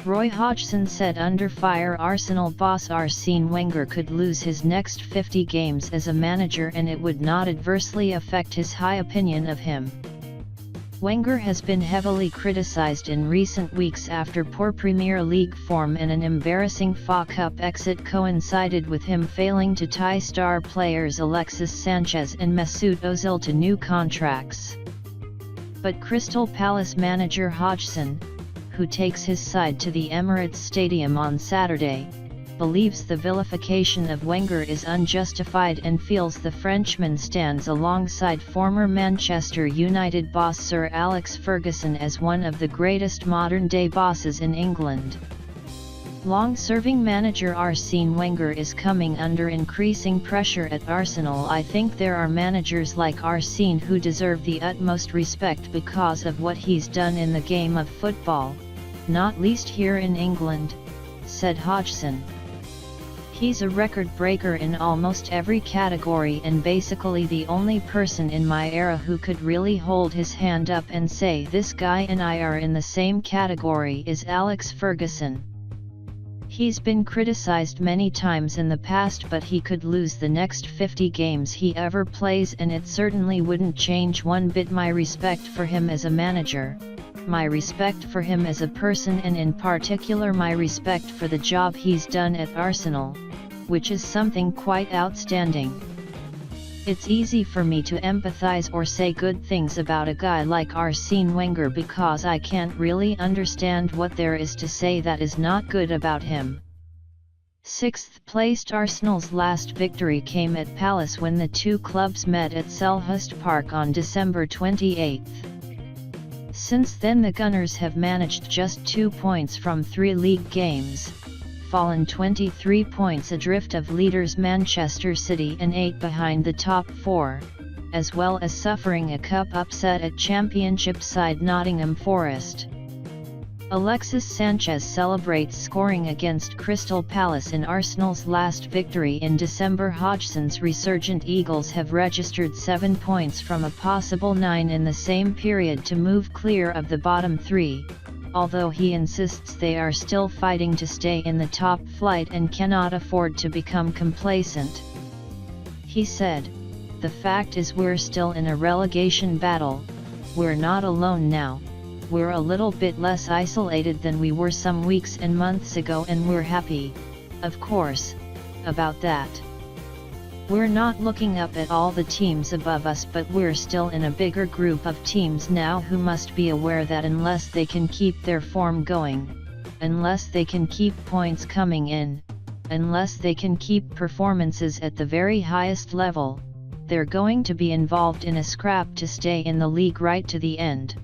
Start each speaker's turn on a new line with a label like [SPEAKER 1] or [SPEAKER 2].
[SPEAKER 1] Roy Hodgson said under fire Arsenal boss Arsene Wenger could lose his next 50 games as a manager and it would not adversely affect his high opinion of him. Wenger has been heavily criticised in recent weeks after poor Premier League form and an embarrassing FA Cup exit coincided with him failing to tie star players Alexis Sanchez and Mesut Ozil to new contracts. But Crystal Palace manager Hodgson, who takes his side to the Emirates Stadium on Saturday, believes the vilification of Wenger is unjustified and feels the Frenchman stands alongside former Manchester United boss Sir Alex Ferguson as one of the greatest modern-day bosses in England. Long-serving manager Arsene Wenger is coming under increasing pressure at Arsenal. I think there are managers like Arsene who deserve the utmost respect because of what he's done in the game of football, not least here in England, said Hodgson. He's a record breaker in almost every category and basically the only person in my era who could really hold his hand up and say this guy and I are in the same category is Alex Ferguson. He's been criticized many times in the past but he could lose the next 50 games he ever plays and it certainly wouldn't change one bit my respect for him as a manager, my respect for him as a person and in particular my respect for the job he's done at Arsenal, which is something quite outstanding. It's easy for me to empathize or say good things about a guy like Arsene Wenger because I can't really understand what there is to say that is not good about him. Sixth-placed Arsenal's last victory came at Palace when the two clubs met at Selhurst Park on December 28. Since then the Gunners have managed just 2 points from 3 league games, fallen 23 points adrift of leaders Manchester City and 8 behind the top 4, as well as suffering a cup upset at Championship side Nottingham Forest. Alexis Sanchez celebrates scoring against Crystal Palace in Arsenal's last victory in December. Hodgson's resurgent Eagles have registered 7 points from a possible 9 in the same period to move clear of the bottom 3. Although he insists they are still fighting to stay in the top flight and cannot afford to become complacent. He said, "The fact is we're still in a relegation battle, we're not alone now, we're a little bit less isolated than we were some weeks and months ago and we're happy, of course, about that. We're not looking up at all the teams above us but we're still in a bigger group of teams now who must be aware that unless they can keep their form going, unless they can keep points coming in, unless they can keep performances at the very highest level, they're going to be involved in a scrap to stay in the league right to the end."